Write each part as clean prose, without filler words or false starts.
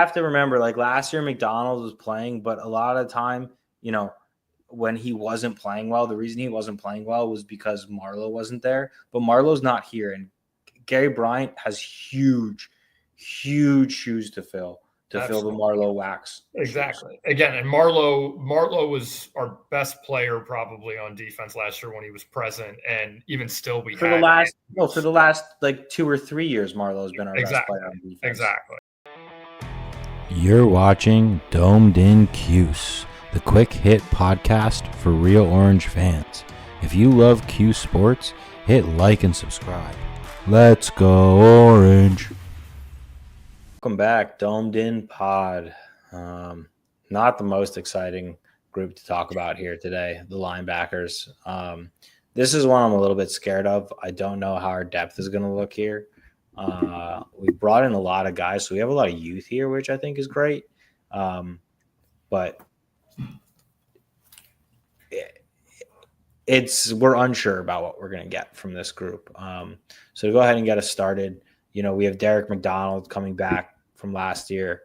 have to remember, like last year, McDonald was playing, but a lot of the time, when he wasn't playing well, the reason he wasn't playing well was because Marlowe wasn't there. But Marlowe's not here, and Gary Bryant has huge shoes to fill the Marlowe wax. Exactly. Again, and Marlowe was our best player probably on defense last year when he was present, and even still for the last like 2 or 3 years, Marlowe's been our best player on defense. Exactly. You're watching Domed in Cuse, the quick hit podcast for real Orange fans. If you love Cuse sports, hit like and subscribe. Let's go Orange. Welcome back, Domed in Pod. Not the most exciting group to talk about here today, the Linebackers. This is one I'm a little bit scared of. I don't know how our depth is going to look here. We brought in a lot of guys, so we have a lot of youth here, which I think is great. But we're unsure about what we're going to get from this group. So to go ahead and get us started, we have Derek McDonald coming back from last year.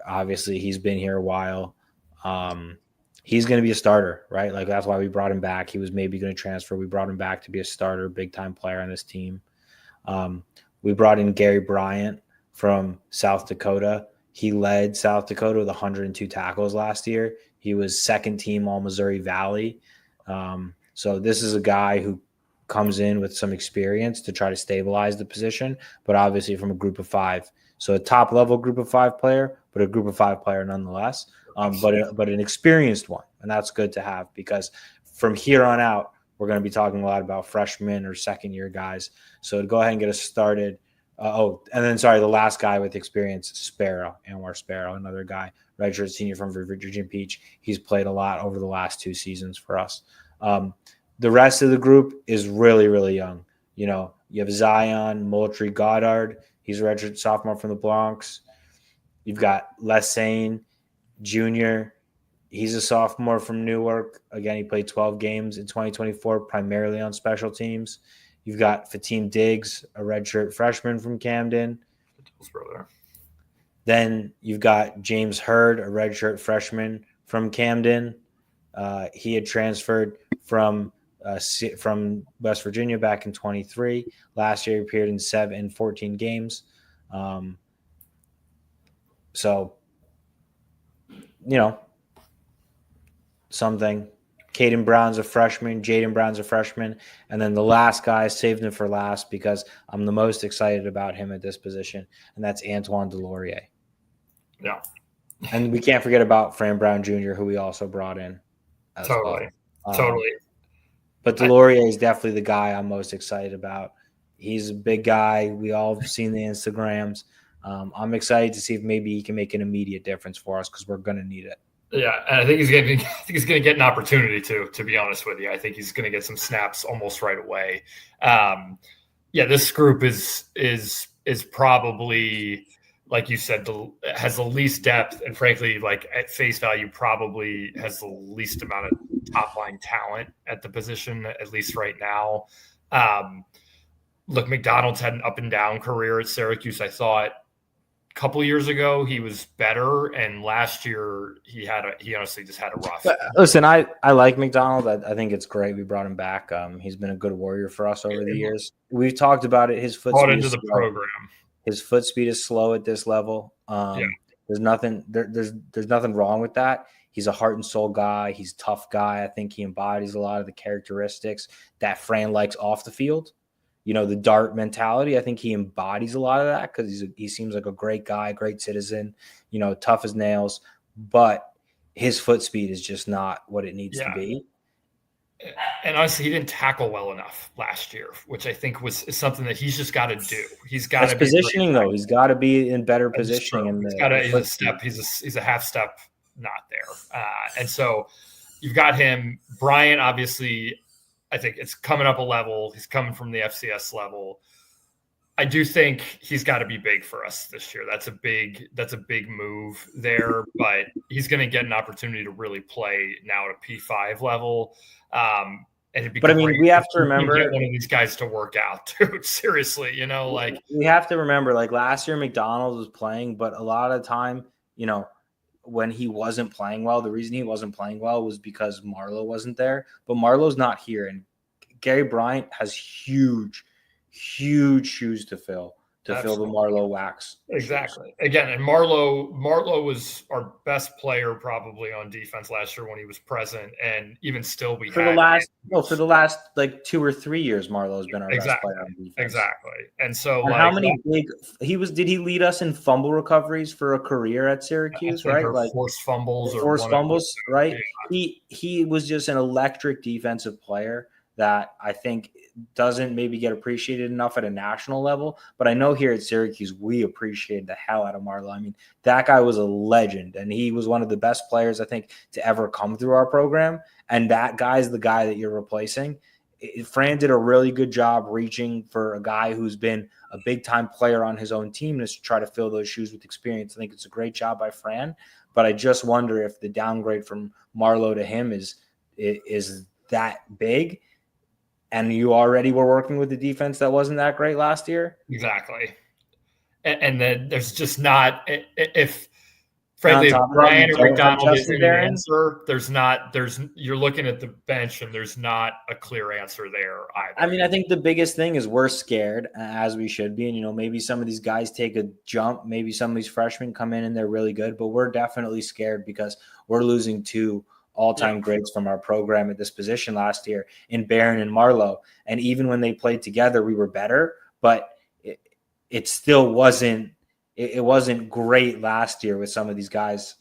Obviously, he's been here a while. He's going to be a starter, right? Like that's why we brought him back. He was maybe going to transfer. We brought him back to be a starter, big-time player on this team. We brought in Gary Bryant from South Dakota. He led South Dakota with 102 tackles last year. He was second team All-Missouri Valley. So this is a guy who comes in with some experience to try to stabilize the position, but obviously from a group of five. So a top-level group of five player, but a group of five player nonetheless, but an experienced one. And that's good to have because from here on out, we're going to be talking a lot about freshmen or second-year guys. So to go ahead and get us started. The last guy with experience, Anwar Sparrow, another guy, redshirt senior from Virginia Beach. He's played a lot over the last 2 seasons for us. The rest of the group is really, really young. You have Zion Moultrie Goddard. He's a redshirt sophomore from the Bronx. You've got Les Sane Jr., he's a sophomore from Newark. Again, he played 12 games in 2024, primarily on special teams. You've got Fatim Diggs, a redshirt freshman from Camden. Then you've got James Hurd, a redshirt freshman from Camden. He had transferred from West Virginia back in 23. Last year, he appeared in 14 games. Something. Caden Brown's a freshman. Jaden Brown's a freshman. And then the last guy, I saved him for last because I'm the most excited about him at this position, and that's Antoine Delorier. Yeah. And we can't forget about Fran Brown Jr., who we also brought in. Totally. But Delorier is definitely the guy I'm most excited about. He's a big guy. We all have seen the Instagrams. I'm excited to see if maybe he can make an immediate difference for us because we're going to need it. Yeah, and I think he's going to get an opportunity to be honest with you. I think he's going to get some snaps almost right away. This group is probably, like you said, has the least depth, and frankly, like at face value, probably has the least amount of top line talent at the position, at least right now. Look, McDonald's had an up and down career at Syracuse. I thought a couple years ago he was better, and last year he honestly just had a rough. Listen, I like McDonald. I think it's great we brought him back. He's been a good warrior for us over the years. We've talked about it. His foot speed into the program. His foot speed is slow at this level. There's nothing wrong with that. He's a heart and soul guy. He's a tough guy. I think he embodies a lot of the characteristics that Fran likes off the field. The dart mentality. I think he embodies a lot of that because he seems like a great guy, great citizen, tough as nails, but his foot speed is just not what it needs to be. And honestly, he didn't tackle well enough last year, which I think is something that he's just got to do. He's got to be positioning though. He's got to be in better positioning. He's a half step not there. And so you've got him. Bryant, obviously, I think it's coming up a level. He's coming from the FCS level. I do think he's got to be big for us this year. That's a big move there, but he's going to get an opportunity to really play now at a P5 level. And And it'd be But I mean, great we have if to we can remember get one of these guys to work out, dude. Seriously, like we have to remember, like last year, McDonald was playing, but a lot of the time, when he wasn't playing well, the reason he wasn't playing well was because Marlowe wasn't there. But Marlowe's not here, and Gary Bryant has huge shoes to fill the Marlowe wax. Exactly. Again, and Marlowe was our best player probably on defense last year when he was present, and even still for the last like 2 or 3 years, Marlowe's been our best player on defense. Exactly. And so, and how many did he lead us in fumble recoveries for a career at Syracuse, right? Like forced fumbles, right? Yeah. He was just an electric defensive player that I think doesn't maybe get appreciated enough at a national level. But I know here at Syracuse, we appreciate the hell out of Marlowe. I mean, that guy was a legend, and he was one of the best players, I think, to ever come through our program. And that guy's the guy that you're replacing. Fran did a really good job reaching for a guy who's been a big-time player on his own team to try to fill those shoes with experience. I think it's a great job by Fran, but I just wonder if the downgrade from Marlowe to him is that big. And you already were working with a defense that wasn't that great last year. Exactly. And then there's just not, if frankly, if Brian or McDonald isn't an answer, you're looking at the bench and there's not a clear answer there either. I mean, I think the biggest thing is we're scared, as we should be. And, maybe some of these guys take a jump. Maybe some of these freshmen come in and they're really good, but we're definitely scared because we're losing two all-time greats from our program at this position last year in Barron and Marlowe. And even when they played together, we were better, but it still wasn't great last year with some of these guys.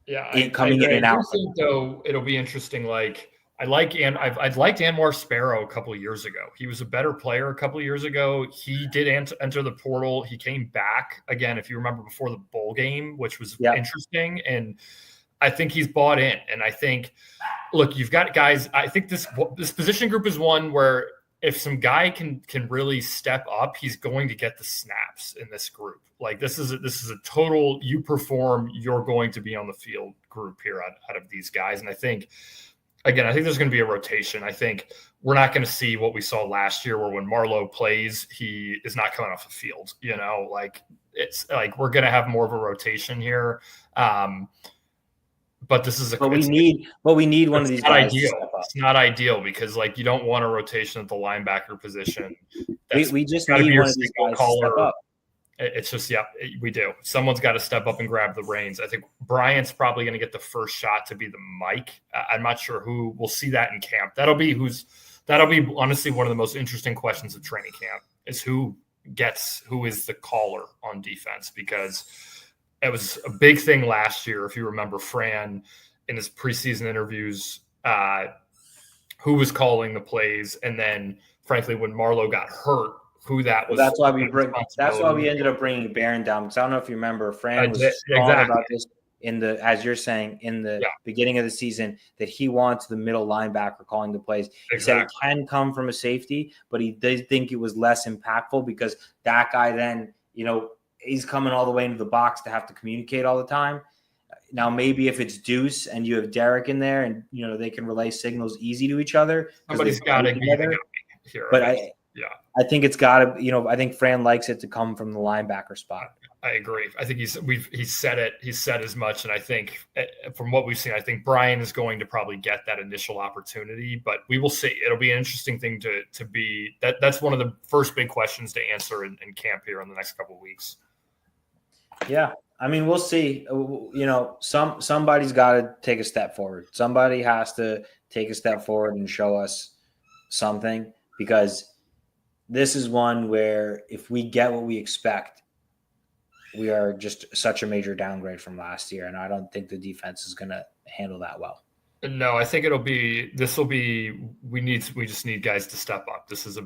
Yeah, coming in and out. I think, though, it'll be interesting. Like I'd liked Anwar Sparrow a couple of years ago. He was a better player a couple of years ago. He did enter the portal. He came back again, if you remember, before the bowl game, which was interesting. And I think he's bought in. And I think, look, you've got guys. I think this position group is one where if some guy can really step up, he's going to get the snaps in this group. Like this is a total you perform, you're going to be on the field group here out of these guys. And I think there's going to be a rotation. I think we're not going to see what we saw last year, where when Marlowe plays, he is not coming off the field. Like it's like we're going to have more of a rotation here. But this is we need one of these guys. It's not ideal because like you don't want a rotation at the linebacker position. We just need one of these guys to step up. It's just we do. Someone's got to step up and grab the reins. I think Bryant's probably going to get the first shot to be the mic. I'm not sure who. We'll see that in camp. That'll be honestly one of the most interesting questions of training camp is who is the caller on defense, because it was a big thing last year. If you remember, Fran in his preseason interviews, who was calling the plays, and then frankly, when Marlowe got hurt, who that was. That's why we ended up bringing Barron down. Because I don't know if you remember, Fran was strong about this as you're saying, in the beginning of the season, that he wants the middle linebacker calling the plays. He said it can come from a safety, but he did think it was less impactful because that guy then, he's coming all the way into the box to have to communicate all the time. Now, maybe if it's Deuce and you have Derek in there and, they can relay signals easy to each other. Somebody's got to be here. But I think it's got to, I think Fran likes it to come from the linebacker spot. I agree. I think he's said it. He's said as much. And I think from what we've seen, I think Brian is going to probably get that initial opportunity, but we will see. It'll be an interesting thing to be that's one of the first big questions to answer in camp here in the next couple of weeks. Yeah. I mean, we'll see. Somebody's got to take a step forward. Somebody has to take a step forward and show us something, because this is one where if we get what we expect, we are just such a major downgrade from last year. And I don't think the defense is going to handle that well. No, I think we just need guys to step up. This is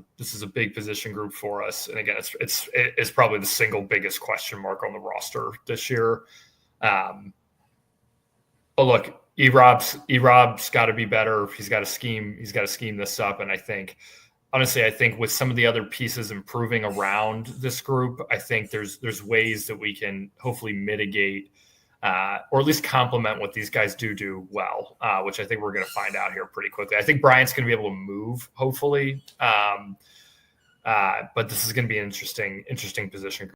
a big position group for us. And again, it's probably the single biggest question mark on the roster this year. But look, E-Rob's got to be better. He's got to scheme this up. And I think with some of the other pieces improving around this group, I think there's ways that we can hopefully mitigate or at least complement what these guys do well, which I think we're going to find out here pretty quickly. I think Bryant's going to be able to move, hopefully. But this is going to be an interesting position